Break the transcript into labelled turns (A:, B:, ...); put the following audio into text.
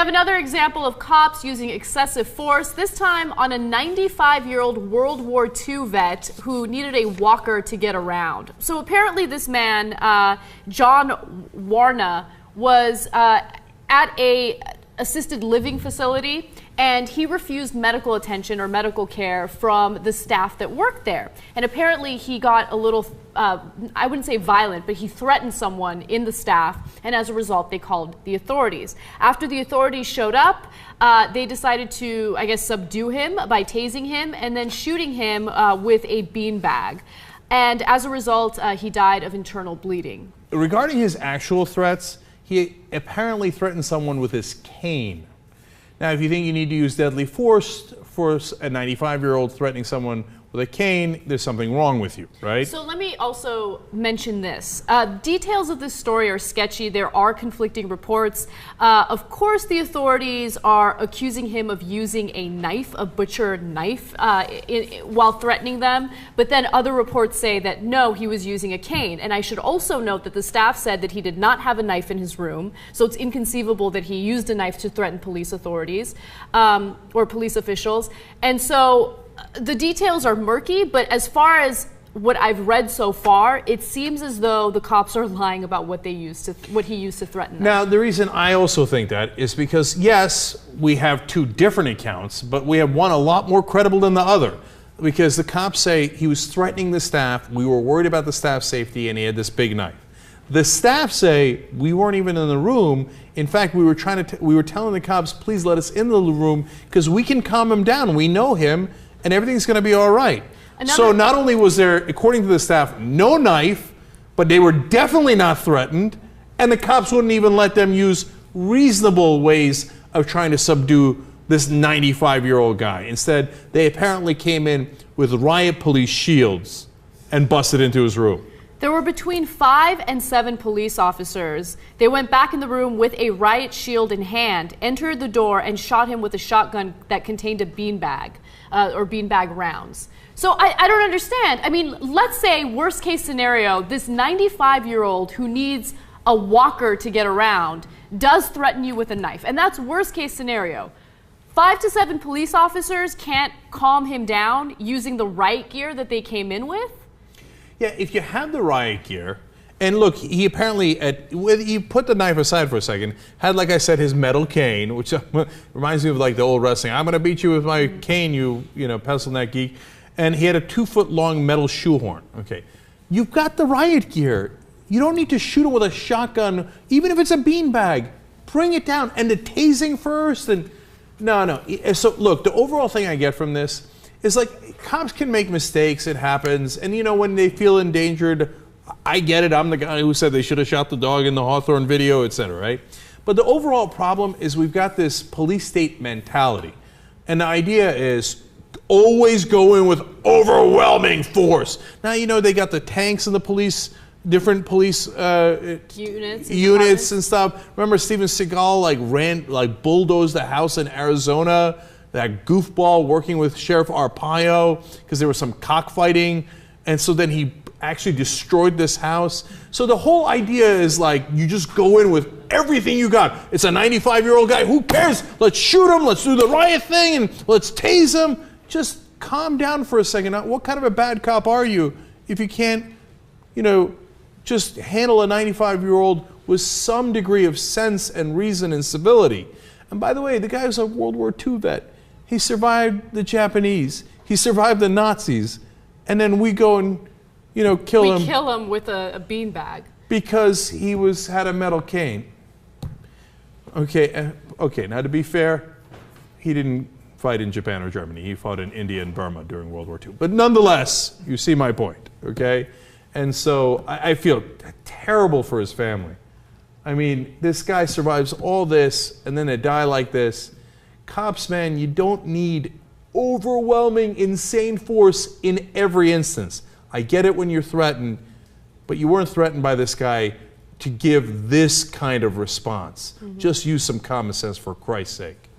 A: have another example of cops using excessive force, this time on a 95-year-old World War II vet who needed a walker to get around. So apparently this man, John Warna, was at a assisted living facility, and he refused medical attention or medical care from the staff that worked there. And apparently he got a little, I wouldn't say violent, but he threatened someone in the staff, and as a result they called the authorities. After the authorities showed up, they decided to, I guess, subdue him by tasing him and then shooting him with a beanbag. And as a result, he died of internal bleeding.
B: Regarding his actual threats, he apparently threatened someone with his cane. Now, if you think you need to use deadly force for a 95-year-old threatening someone with a cane, there's something wrong with you, right?
A: So let me also mention this. Details of this story are sketchy. There are conflicting reports. Of course, the authorities are accusing him of using a knife, a butcher knife, while threatening them. But then other reports say that no, he was using a cane. And I should also note that the staff said that he did not have a knife in his room. So it's inconceivable that he used a knife to threaten police authorities or police officials. And so the details are murky, but as far as what I've read so far, it seems as though the cops are lying about what he used to threaten them.
B: Now, the reason I also think that is because, yes, we have two different accounts, but we have one a lot more credible than the other. Because the cops say he was threatening the staff, we were worried about the staff's safety, and he had this big knife. The staff say we weren't even in the room. In fact, we were telling the cops, please let us in the room because we can calm him down. We know him, and everything's going to be all right. So not only was there, according to the staff, no knife, but they were definitely not threatened, and the cops wouldn't even let them use reasonable ways of trying to subdue this 95-year-old guy. Instead, they apparently came in with riot police shields and busted into his room.
A: There were between 5 and 7 police officers. They went back in the room with a riot shield in hand, entered the door, and shot him with a shotgun that contained a beanbag, or beanbag rounds. So I don't understand. I mean, let's say, worst case scenario, this 95-year-old who needs a walker to get around does threaten you with a knife. And that's worst case scenario. 5 to 7 police officers can't calm him down using the riot gear that they came in with?
B: Yeah, if you have the riot gear, and look, he apparently, he put the knife aside for a second, had, like I said, his metal cane, which reminds me of like the old wrestling. I'm going to beat you with my cane, you pencil neck geek. And he had a 2-foot-long metal shoehorn. Okay, you've got the riot gear. You don't need to shoot him with a shotgun, even if it's a beanbag. Bring it down, and the tasing first. And no. So look, the overall thing I get from this is like cops can make mistakes. It happens, and when they feel endangered, I get it. I'm the guy who said they should have shot the dog in the Hawthorne video, etc. Right? But the overall problem is we've got this police state mentality, and the idea is always go in with overwhelming force. Now, they got the tanks and the police, different police units and stuff. Remember Steven Seagal bulldozed the house in Arizona, that goofball working with Sheriff Arpaio because there was some cockfighting, and so then he actually destroyed this house. So the whole idea is like you just go in with everything you got. It's a 95-year-old guy. Who cares? Let's shoot him. Let's do the riot thing and let's tase him. Just calm down for a second. What kind of a bad cop are you if you can't, just handle a 95-year-old with some degree of sense and reason and civility? And by the way, the guy was a World War II vet. He survived the Japanese. He survived the Nazis. And then we go and, kill him.
A: We kill him with a beanbag.
B: Because he had a metal cane. Okay, now to be fair, he didn't fight in Japan or Germany. He fought in India and Burma during World War II. But nonetheless, you see my point, okay? And so I feel terrible for his family. I mean, this guy survives all this, and then to die like this. Cops, man, you don't need overwhelming, insane force in every instance. I get it when you're threatened, but you weren't threatened by this guy to give this kind of response. Just use some common sense, for Christ's sake.